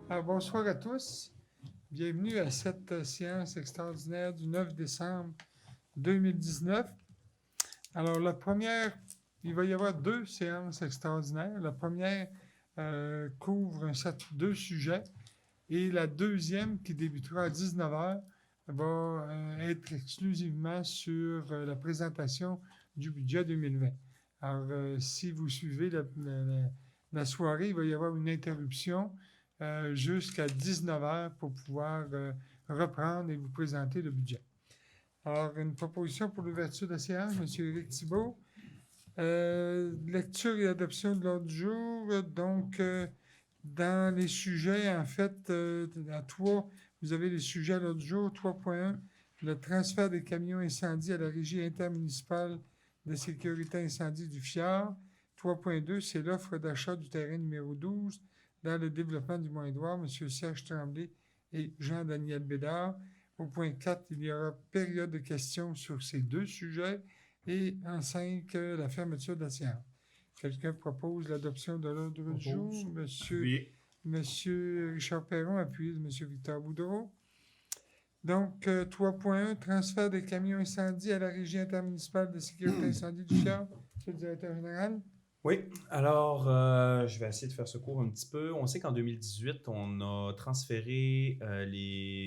Alors, bonsoir à tous. Bienvenue à cette séance extraordinaire du 9 décembre 2019. Alors, il va y avoir deux séances extraordinaires. La première couvre deux sujets et la deuxième, qui débutera à 19h, va être exclusivement sur la présentation du budget 2020. Alors, si vous suivez la soirée, il va y avoir une interruption jusqu'à 19h pour pouvoir reprendre et vous présenter le budget. Alors, une proposition pour l'ouverture de la séance, M. Éric Thibault. Lecture et adoption de l'ordre du jour. Donc, dans les sujets, en fait, à 3, vous avez les sujets à l'ordre du jour. 3.1, le transfert des camions incendies à la Régie intermunicipale de sécurité incendie du FIAR. 3.2, c'est l'offre d'achat du terrain numéro 12 dans le développement du Mont-Édouard, M. Serge Tremblay et Jean-Daniel Bédard. Au point 4, il y aura période de questions sur ces deux sujets. Et en 5, la fermeture de la séance. Quelqu'un propose l'adoption de l'ordre du jour? Monsieur Richard Perron, appuyé de M. Victor Boudreau. Donc, 3.1, transfert des camions incendies à la Régie intermunicipale de sécurité incendie du FIAR. Monsieur le directeur général. Oui, alors je vais essayer de faire ce cours un petit peu. On sait qu'en 2018, on a transféré,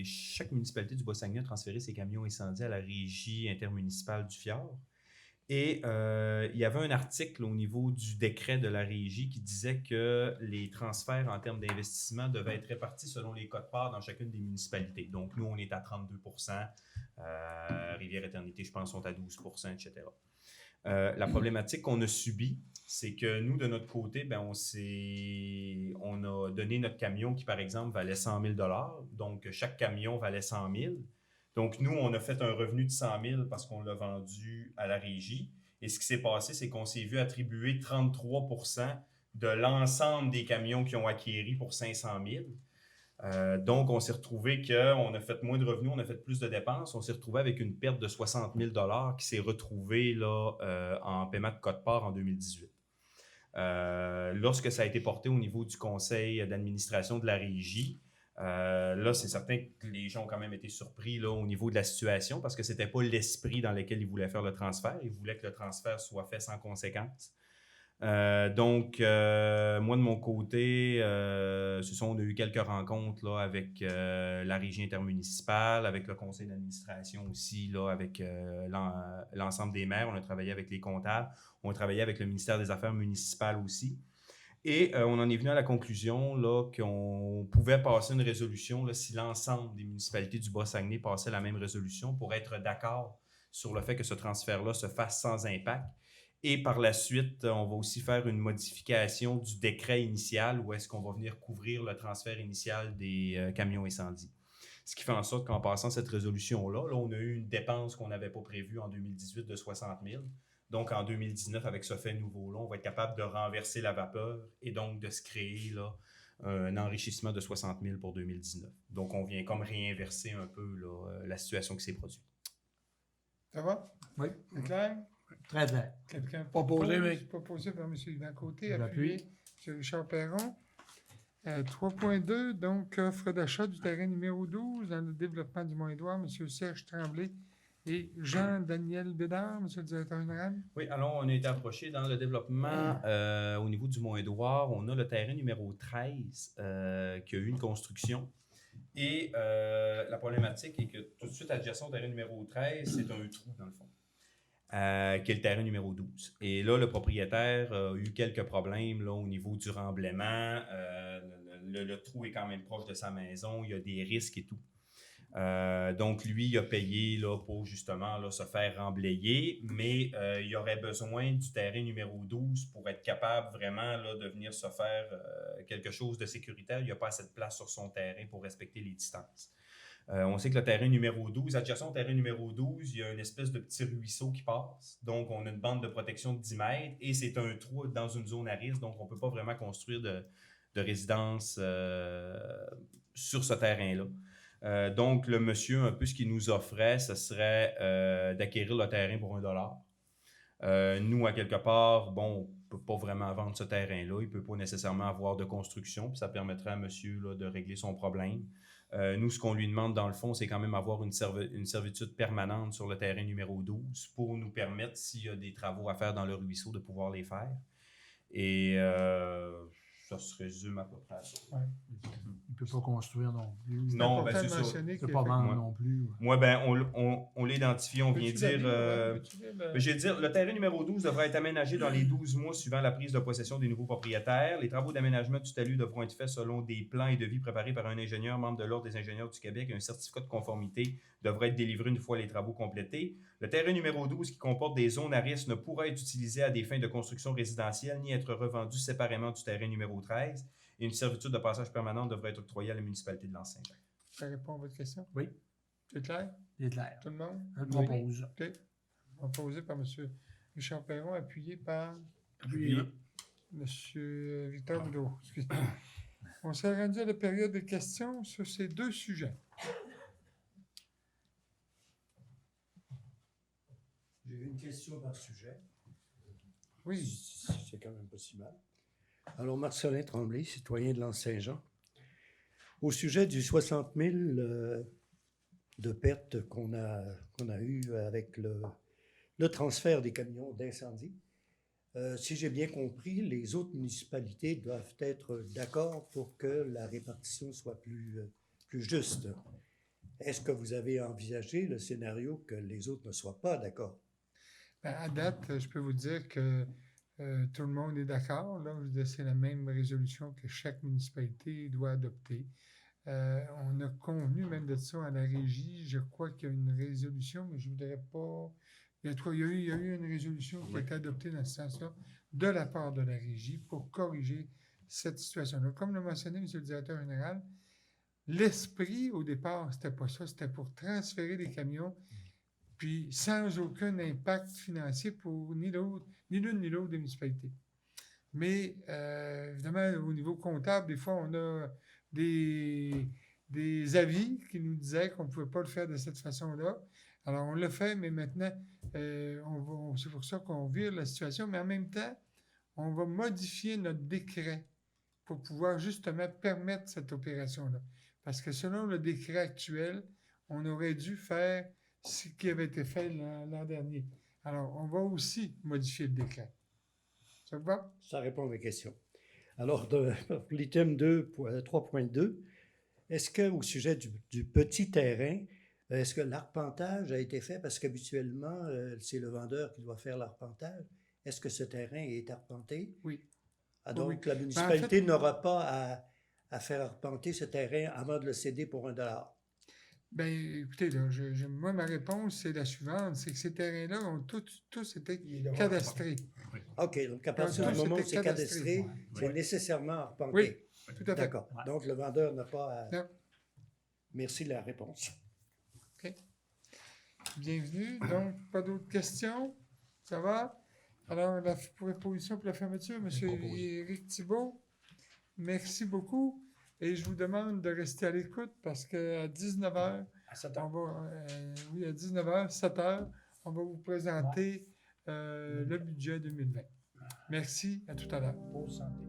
chaque municipalité du Bas-Saguenay a transféré ses camions incendies à la Régie intermunicipale du FIAR. Et il y avait un article au niveau du décret de la Régie qui disait que les transferts en termes d'investissement devaient être répartis selon les quotes-parts dans chacune des municipalités. Donc, nous, on est à 32%, Rivière-Éternité, je pense, sont à 12%, etc. La problématique qu'on a subie, c'est que nous, de notre côté, on a donné notre camion qui, par exemple, valait 100 000 $. Donc, chaque camion valait 100 000 $. Donc, nous, on a fait un revenu de 100 000 $ parce qu'on l'a vendu à la Régie. Et ce qui s'est passé, c'est qu'on s'est vu attribuer 33% de l'ensemble des camions qui ont acquéri pour 500 000 $. Donc, on s'est retrouvé qu'on a fait moins de revenus, on a fait plus de dépenses. On s'est retrouvé avec une perte de 60 000 $ qui s'est retrouvée là, en paiement de quote-part en 2018. Lorsque ça a été porté au niveau du conseil d'administration de la Régie, là, c'est certain que les gens ont quand même été surpris là, au niveau de la situation parce que ce n'était pas l'esprit dans lequel ils voulaient faire le transfert. Ils voulaient que le transfert soit fait sans conséquence. Donc, moi, de mon côté, on a eu quelques rencontres là, avec la Régie intermunicipale, avec le conseil d'administration aussi, là, avec l'ensemble des maires. On a travaillé avec les comptables. On a travaillé avec le ministère des Affaires municipales aussi. Et on en est venu à la conclusion là, qu'on pouvait passer une résolution là, si l'ensemble des municipalités du Bas-Saguenay passaient la même résolution pour être d'accord sur le fait que ce transfert-là se fasse sans impact. Et par la suite, on va aussi faire une modification du décret initial où est-ce qu'on va venir couvrir le transfert initial des camions incendies. Ce qui fait en sorte qu'en passant cette résolution-là, là, on a eu une dépense qu'on n'avait pas prévue en 2018 de 60 000 $. Donc, en 2019, avec ce fait nouveau-là, on va être capable de renverser la vapeur et donc de se créer là, un enrichissement de 60 000 $ pour 2019. Donc, on vient comme réinverser un peu là, la situation qui s'est produite. Ça va? Oui. C'est clair? Très bien. Quelqu'un Proposé par M. Yvan Côté, appuyé M. Richard Perron. 3.2, donc offre d'achat du terrain numéro 12 dans le développement du Mont-Édouard, M. Serge Tremblay et Jean-Daniel Bédard, M. le directeur général. Oui, alors on a été approché dans le développement au niveau du Mont-Édouard. On a le terrain numéro 13 qui a eu une construction. Et la problématique est que tout de suite adjacent au terrain numéro 13, c'est un trou dans le fond. Qui est le terrain numéro 12. Et là, le propriétaire a eu quelques problèmes là, au niveau du remblaiement. Le trou est quand même proche de sa maison. Il y a des risques et tout. Donc, lui, il a payé là, pour justement là, se faire remblayer, mais il aurait besoin du terrain numéro 12 pour être capable vraiment là, de venir se faire quelque chose de sécuritaire. Il n'y a pas assez de place sur son terrain pour respecter les distances. On sait que le terrain numéro 12, adjacent au terrain numéro 12, il y a une espèce de petit ruisseau qui passe. Donc, on a une bande de protection de 10 mètres et c'est un trou dans une zone à risque. Donc, on ne peut pas vraiment construire de résidence sur ce terrain-là. Donc, le monsieur, un peu ce qu'il nous offrait, ce serait d'acquérir le terrain pour $1. Nous, à quelque part, bon, on ne peut pas vraiment vendre ce terrain-là. Il ne peut pas nécessairement avoir de construction. Puis ça permettrait à monsieur là, de régler son problème. Nous, ce qu'on lui demande, dans le fond, c'est quand même avoir une servitude permanente sur le terrain numéro 12 pour nous permettre, s'il y a des travaux à faire dans le ruisseau, de pouvoir les faire. Et ça se résume à peu près à ça. Ouais. Il ne peut pas construire non plus. C'est Non, important ben, de c'est ça. mentionner Il ne peut qu'il pas fait- vendre Ouais. non plus. Moi, ben, on l'identifie, on vient Peux-tu la dire... lire, ouais? Peux-tu lire le- Je vais dire, le terrain numéro 12 devra être aménagé dans les 12 mois suivant la prise de possession des nouveaux propriétaires. Les travaux d'aménagement du talus devront être faits selon des plans et devis préparés par un ingénieur membre de l'Ordre des ingénieurs du Québec. Un certificat de conformité devra être délivré une fois les travaux complétés. Le terrain numéro 12, qui comporte des zones à risque, ne pourra être utilisé à des fins de construction résidentielle ni être revendu séparément du terrain numéro 13. Et une servitude de passage permanente devra être octroyée à la municipalité de Lanse-Saint-Jean. Ça répond à votre question? Oui. C'est clair? C'est clair. Tout le monde? Je le propose. OK. Proposé par M. Richard Perron, appuyé par Puis, M. Victor Boudreau. Excusez-moi. On s'est rendu à la période de questions sur ces deux sujets. J'ai une question par sujet. Oui. C'est quand même pas si mal. Alors, Marcelin Tremblay, citoyen de Lanse-Saint-Jean. Au sujet du 60 000 de pertes qu'on a eues avec le transfert des camions d'incendie, si j'ai bien compris, les autres municipalités doivent être d'accord pour que la répartition soit plus juste. Est-ce que vous avez envisagé le scénario que les autres ne soient pas d'accord? Ben, à date, je peux vous dire que tout le monde est d'accord. Là, je veux dire, c'est la même résolution que chaque municipalité doit adopter. On a convenu même de ça à la régie. Je crois qu'il y a une résolution, mais je ne voudrais pas. Il y a eu une résolution qui a été adoptée dans ce sens-là de la part de la régie pour corriger cette situation-là. Comme le mentionnait M. le directeur général, l'esprit au départ, c'était pas ça. C'était pour transférer les camions, puis sans aucun impact financier pour ni l'une ni l'autre des municipalités. Mais évidemment, au niveau comptable, des fois, on a des avis qui nous disaient qu'on ne pouvait pas le faire de cette façon-là. Alors, on l'a fait, mais maintenant, c'est pour ça qu'on vire la situation. Mais en même temps, on va modifier notre décret pour pouvoir justement permettre cette opération-là. Parce que selon le décret actuel, on aurait dû faire ce qui avait été fait l'an dernier. Alors, on va aussi modifier le décret. Ça vous va? Ça répond à mes questions. Alors, pour l'item 3.2, est-ce qu'au sujet du petit terrain, est-ce que l'arpentage a été fait? Parce qu'habituellement, c'est le vendeur qui doit faire l'arpentage. Est-ce que ce terrain est arpenté? Oui. Ah, donc, Oui. la municipalité n'aura pas à faire arpenter ce terrain avant de le céder pour $1. Bien, écoutez, là, moi, ma réponse, c'est la suivante. C'est que ces terrains-là ont tous été cadastrés. OK, donc à partir Donc, du moment où c'était c'est cadastré, cadastré. c'est nécessairement arpenté. Oui, tout à fait. D'accord. Donc, le vendeur n'a pas à... Non. Merci de la réponse. Bienvenue. Donc, pas d'autres questions? Ça va? Alors, la proposition pour la fermeture, M. Éric Thibault, merci beaucoup. Et je vous demande de rester à l'écoute parce qu'à 19h, à 7 on va, à 19h, 7h, on va vous présenter le budget 2020. Merci, à tout à l'heure. pour santé.